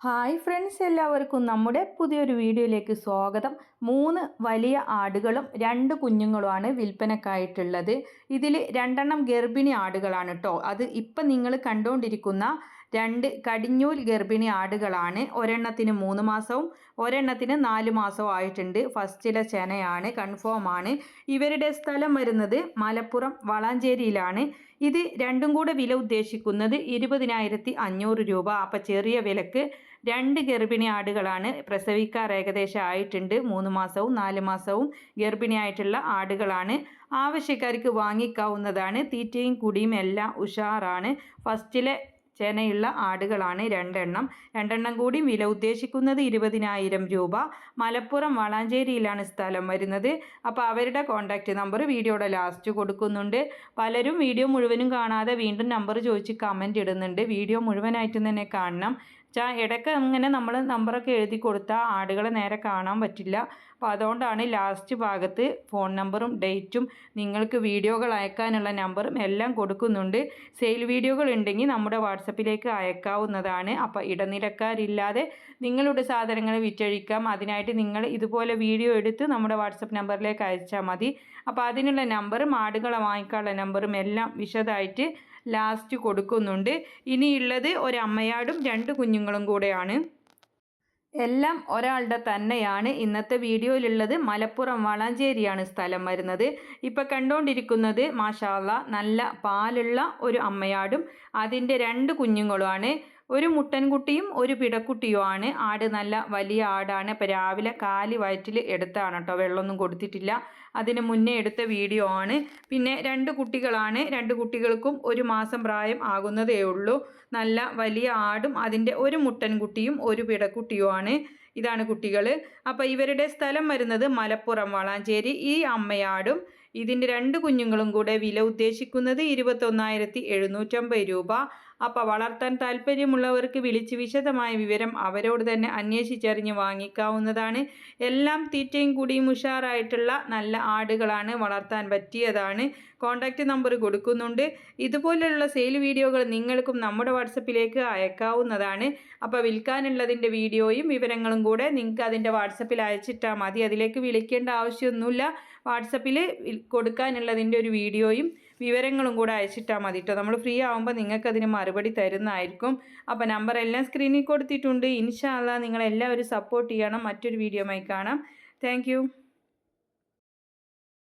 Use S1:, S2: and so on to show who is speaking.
S1: Hi friends, എല്ലാവർക്കും നമ്മുടെ പുതിയൊരു വീഡിയോയിലേക്ക് സ്വാഗതം. 3 വലിയ ആടുകളും 2 കുഞ്ഞുങ്ങളുമാണ് വിൽപ്പനക്കായിട്ടുള്ളത്. ഇതിൽ 2 ഗർഭിണി ആടുകളാണ് കേട്ടോ. അത് ഇപ്പം നിങ്ങൾ കണ്ടുകൊണ്ടിരിക്കുന്ന 2 കടിഞ്ഞൂൽ ഗർഭിണി ആടുകളാണ്. ഒരെണ്ണത്തിന് 3 മാസവും ഒരെണ്ണത്തിന് 4 മാസവും ആയിട്ടുണ്ട്. ഫസ്റ്റിലെ ചെനയാണ്, കൺഫേം ആണ്. ഇവരുടെ സ്ഥലം വരുന്നത് മലപ്പുറം വളാഞ്ചേരിയിലാണ്. ഇത് രണ്ടും കൂടെ വില ഉദ്ദേശിക്കുന്നത് 20,500 രൂപ. അപ്പം ചെറിയ വിലക്ക് 2 ഗർഭിണി ആടുകളാണ്. പ്രസവിക്കാർ ഏകദേശം ആയിട്ടുണ്ട്. 3 മാസവും 4 മാസവും ഗർഭിണിയായിട്ടുള്ള ആടുകളാണ്. ആവശ്യക്കാർക്ക് വാങ്ങിക്കാവുന്നതാണ്. തീറ്റയും കുടിയും എല്ലാം ഉഷാറാണ്. ഫസ്റ്റിലെ ചെനയുള്ള ആടുകളാണ് 2 കൂടി വില ഉദ്ദേശിക്കുന്നത് 20,000 രൂപ. മലപ്പുറം വളാഞ്ചേരിയിലാണ് സ്ഥലം വരുന്നത്. അപ്പോൾ അവരുടെ കോൺടാക്റ്റ് നമ്പർ വീഡിയോയുടെ ലാസ്റ്റ് കൊടുക്കുന്നുണ്ട്. പലരും വീഡിയോ മുഴുവനും കാണാതെ വീണ്ടും നമ്പർ ചോദിച്ച് കമൻറ്റ് ഇടുന്നുണ്ട്. വീഡിയോ മുഴുവനായിട്ടും തന്നെ കാണണം. ഇടയ്ക്ക് അങ്ങനെ നമ്മൾ നമ്പറൊക്കെ എഴുതി കൊടുത്താൽ ആടുകളെ നേരെ കാണാൻ പറ്റില്ല. അപ്പോൾ അതുകൊണ്ടാണ് ലാസ്റ്റ് ഭാഗത്ത് ഫോൺ നമ്പറും ഡേറ്റും നിങ്ങൾക്ക് വീഡിയോകൾ അയക്കാനുള്ള നമ്പറും എല്ലാം കൊടുക്കുന്നുണ്ട്. സെയിൽ വീഡിയോകൾ ഉണ്ടെങ്കിൽ നമ്മുടെ വാട്സപ്പിലേക്ക് അയക്കാവുന്നതാണ്. അപ്പോൾ ഇടനിലക്കാരില്ലാതെ നിങ്ങളുടെ സാധനങ്ങൾ വിറ്റഴിക്കാം. അതിനായിട്ട് നിങ്ങൾ ഇതുപോലെ വീഡിയോ എടുത്ത് നമ്മുടെ വാട്സപ്പ് നമ്പറിലേക്ക് അയച്ചാൽ മതി. അപ്പോൾ അതിനുള്ള നമ്പറും ആടുകളെ വാങ്ങിക്കാനുള്ള നമ്പറും എല്ലാം വിശദമായിട്ട് ലാസ്റ്റ് കൊടുക്കുന്നുണ്ട്. ഇനിയുള്ളത് ഒരമ്മയാടും 2 കുഞ്ഞുങ്ങളും കൂടെയാണ്. എല്ലാം ഒരാളുടെ തന്നെയാണ്. ഇന്നത്തെ വീഡിയോയിലുള്ളത് മലപ്പുറം വളാഞ്ചേരിയാണ് സ്ഥലം വരുന്നത്. ഇപ്പം കണ്ടുകൊണ്ടിരിക്കുന്നത് മാഷാ അല്ലാഹ് നല്ല പാലുള്ള ഒരു അമ്മയാടും അതിൻ്റെ 2 കുഞ്ഞുങ്ങളുമാണ്. ഒരു മുട്ടൻകുട്ടിയും ഒരു പിടക്കുട്ടിയുമാണ്. ആട് നല്ല വലിയ ആടാണ്. അപ്പോൾ രാവിലെ കാലി വയറ്റിൽ എടുത്താണ് കേട്ടോ, വെള്ളമൊന്നും കൊടുത്തിട്ടില്ല. അതിന് മുന്നേ എടുത്ത വീഡിയോ ആണ്. പിന്നെ 2 കുട്ടികളാണ്. 2 കുട്ടികൾക്കും 1 മാസം പ്രായം ആകുന്നതേ ഉള്ളൂ. നല്ല വലിയ ആടും അതിൻ്റെ ഒരു മുട്ടൻകുട്ടിയും ഒരു പിടക്കുട്ടിയുമാണ്. ഇതാണ് കുട്ടികൾ. അപ്പോൾ ഇവരുടെ സ്ഥലം വരുന്നത് മലപ്പുറം വളാഞ്ചേരി. ഈ അമ്മയാടും ഇതിൻ്റെ 2 കുഞ്ഞുങ്ങളും കൂടെ വില ഉദ്ദേശിക്കുന്നത് 21,750 രൂപ. അപ്പോൾ വളർത്താൻ താല്പര്യമുള്ളവർക്ക് വിളിച്ച് വിശദമായ വിവരം അവരോട് തന്നെ അന്വേഷിച്ചറിഞ്ഞ് വാങ്ങിക്കാവുന്നതാണ്. എല്ലാം തീറ്റയും കൂടിയും ഉഷാറായിട്ടുള്ള നല്ല ആടുകളാണ്, വളർത്താൻ പറ്റിയതാണ്. കോൺടാക്റ്റ് നമ്പർ കൊടുക്കുന്നുണ്ട്. ഇതുപോലെയുള്ള സെയിൽ വീഡിയോകൾ നിങ്ങൾക്കും നമ്മുടെ വാട്സപ്പിലേക്ക് അയക്കാവുന്നതാണ്. അപ്പോൾ വിൽക്കാനുള്ളതിൻ്റെ വീഡിയോയും വിവരങ്ങളും കൂടെ നിങ്ങൾക്ക് അതിൻ്റെ വാട്സപ്പിൽ അയച്ചിട്ടാൽ മതി. അതിലേക്ക് വിളിക്കേണ്ട ആവശ്യമൊന്നുമില്ല. വാട്സപ്പിൽ കൊടുക്കാനുള്ളതിൻ്റെ ഒരു വീഡിയോയും വിവരങ്ങളും കൂടെ അയച്ചിട്ടാൽ മതി കേട്ടോ. നമ്മൾ ഫ്രീ ആകുമ്പോൾ നിങ്ങൾക്ക് അതിന് മറുപടി തരുന്നതായിരിക്കും. അപ്പോൾ നമ്പർ എല്ലാം സ്ക്രീനിൽ കൊടുത്തിട്ടുണ്ട്. ഇൻഷാ അല്ലാഹ് നിങ്ങളെല്ലാവരും സപ്പോർട്ട് ചെയ്യണം. മറ്റൊരു വീഡിയോയുമായി കാണാം. താങ്ക്